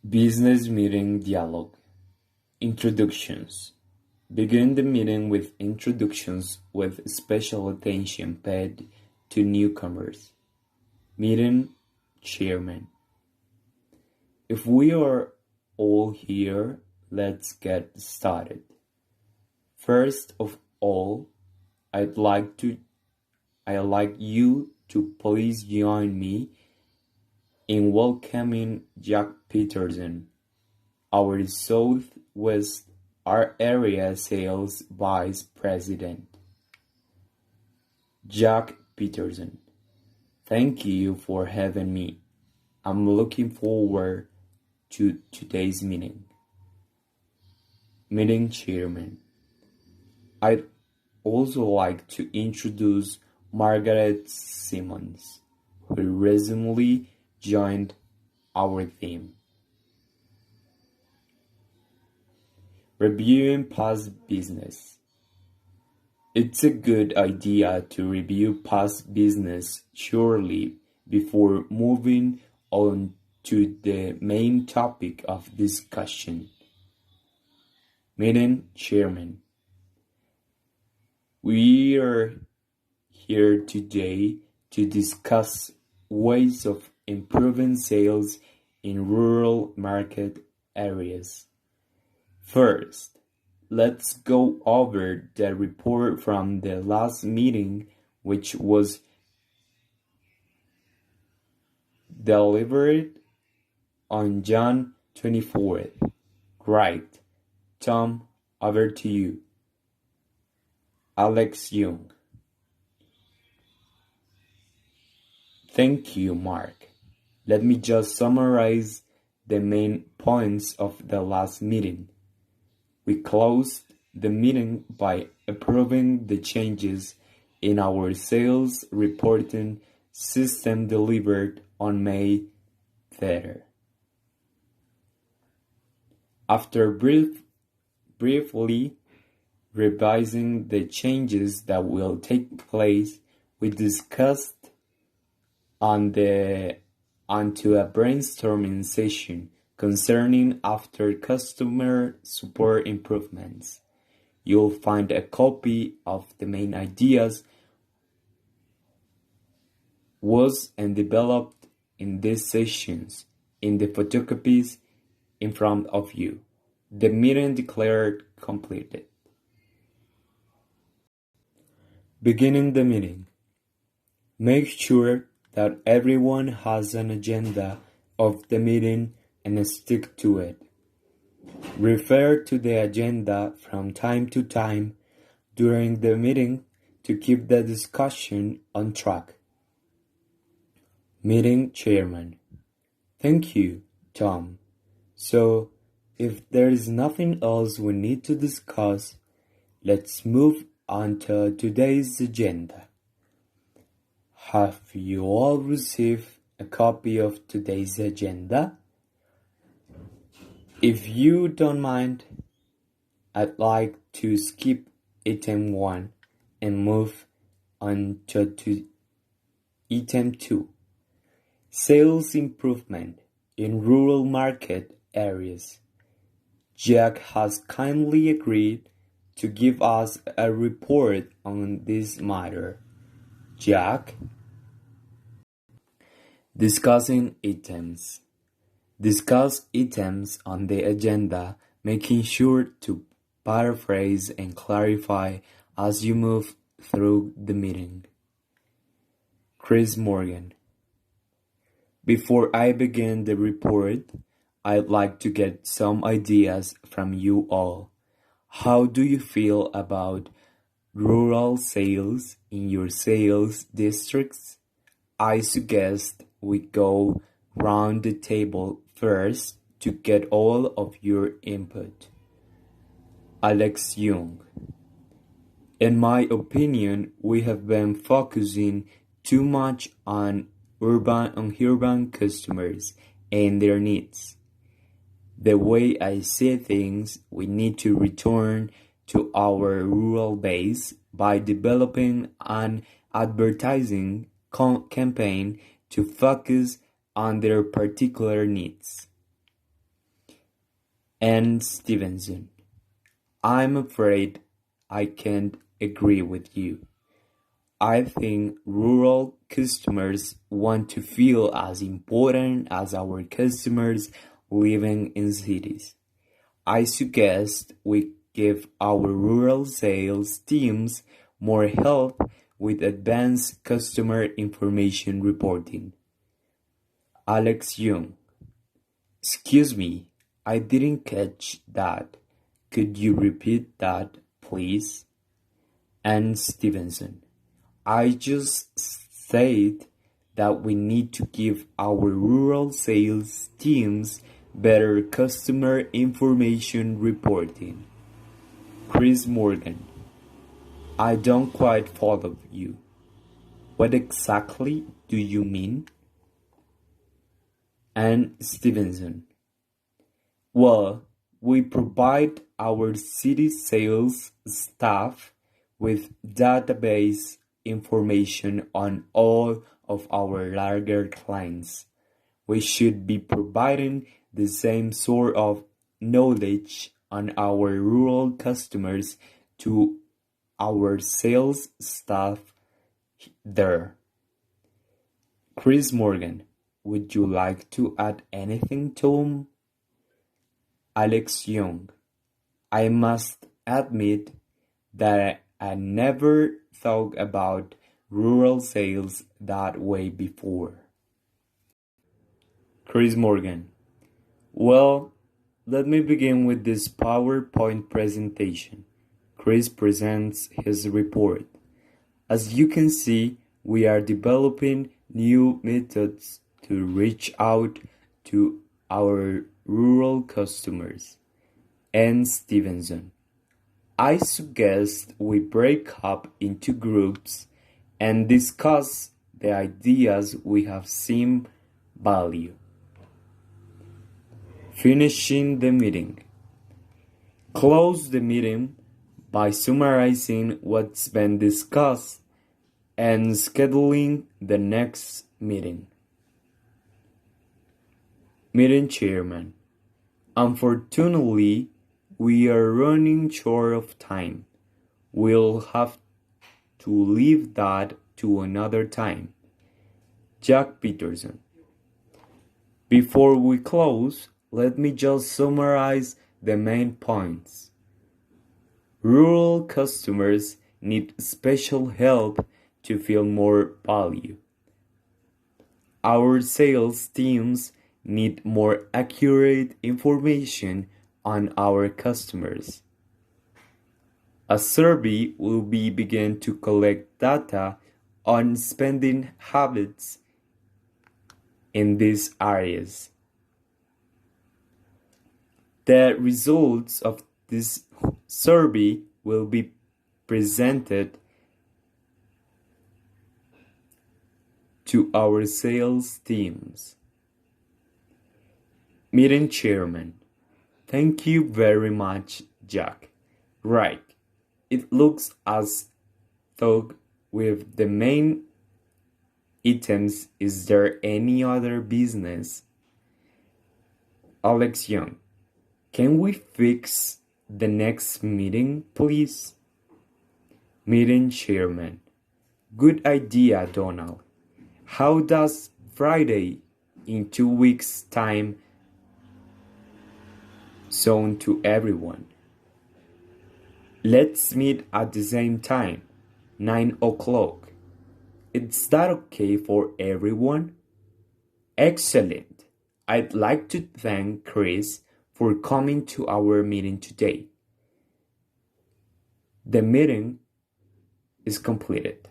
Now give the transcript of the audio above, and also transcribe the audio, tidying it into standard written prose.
Business meeting dialogue. Introductions. Begin the meeting with introductions with special attention paid to newcomers. Meeting chairman. If we are all here, let's get started. First of all, I'd like you to please join me in welcoming Jack Peterson, our Southwest Area Sales Vice President. Jack Peterson, thank you for having me. I'm looking forward to today's meeting. Meeting Chairman, I'd also like to introduce Margaret Simmons, who recently joined our team. Reviewing past business. It's a good idea to review past business surely before moving on to the main topic of discussion. Meeting Chairman, we are here today to discuss ways of improving sales in rural market areas. First, let's go over the report from the last meeting, which was delivered on June 24th. Right. Tom, over to you. Alex Young. Thank you, Mark. Let me just summarize the main points of the last meeting. We closed the meeting by approving the changes in our sales reporting system delivered on May 3rd. After briefly revising the changes that will take place, we discussed onto a brainstorming session concerning after customer support improvements. You'll find a copy of the main ideas was and developed in these sessions in the photocopies in front of you. The meeting declared completed. Beginning the meeting. Make sure that everyone has an agenda of the meeting and stick to it. Refer to the agenda from time to time during the meeting to keep the discussion on track. Meeting Chairman. Thank you, Tom. So, if there is nothing else we need to discuss, let's move on to today's agenda. Have you all received a copy of today's agenda? If you don't mind, I'd like to skip item 1 and move on to item 2. Sales improvement in rural market areas. Jack has kindly agreed to give us a report on this matter. Jack? Discussing items. Discuss items on the agenda, making sure to paraphrase and clarify as you move through the meeting. Chris Morgan. Before I begin the report, I'd like to get some ideas from you all. How do you feel about rural sales in your sales districts? I suggest we go round the table first to get all of your input. Alex Young. In my opinion, we have been focusing too much on urban customers and their needs. The way I see things, we need to return to our rural base by developing an advertising campaign to focus on their particular needs. And Stevenson, I'm afraid I can't agree with you. I think rural customers want to feel as important as our customers living in cities. I suggest we give our rural sales teams more help with advanced customer information reporting. Alex Young, excuse me, I didn't catch that. Could you repeat that, please? And Stevenson, I just said that we need to give our rural sales teams better customer information reporting. Chris Morgan, I don't quite follow you. What exactly do you mean? And Stevenson, well, we provide our city sales staff with database information on all of our larger clients. We should be providing the same sort of knowledge on our rural customers to our sales staff there. Chris Morgan, would you like to add anything, Tom? Alex Young, I must admit that I never thought about rural sales that way before. Chris Morgan, well, let me begin with this PowerPoint presentation. Chris presents his report. As you can see, we are developing new methods to reach out to our rural customers. And Stevenson, I suggest we break up into groups and discuss the ideas we have seen value. Finishing the meeting. Close the meeting by summarizing what's been discussed and scheduling the next meeting. Meeting Chairman, unfortunately, we are running short of time. We'll have to leave that to another time. Jack Peterson, before we close, let me just summarize the main points. Rural customers need special help to feel more value. Our sales teams need more accurate information on our customers. A survey will be begin to collect data on spending habits in these areas. The results of this survey will be presented to our sales teams. Meeting Chairman, thank you very much, Jack. Right, it looks as though with the main items, is there any other business? Alex Young, can we fix the next meeting, please? Meeting Chairman, good idea, Donald. How does Friday in 2 weeks' time sound to everyone? Let's meet at the same time, 9 o'clock. Is that okay for everyone? Excellent. I'd like to thank Chris for coming to our meeting today. The meeting is completed.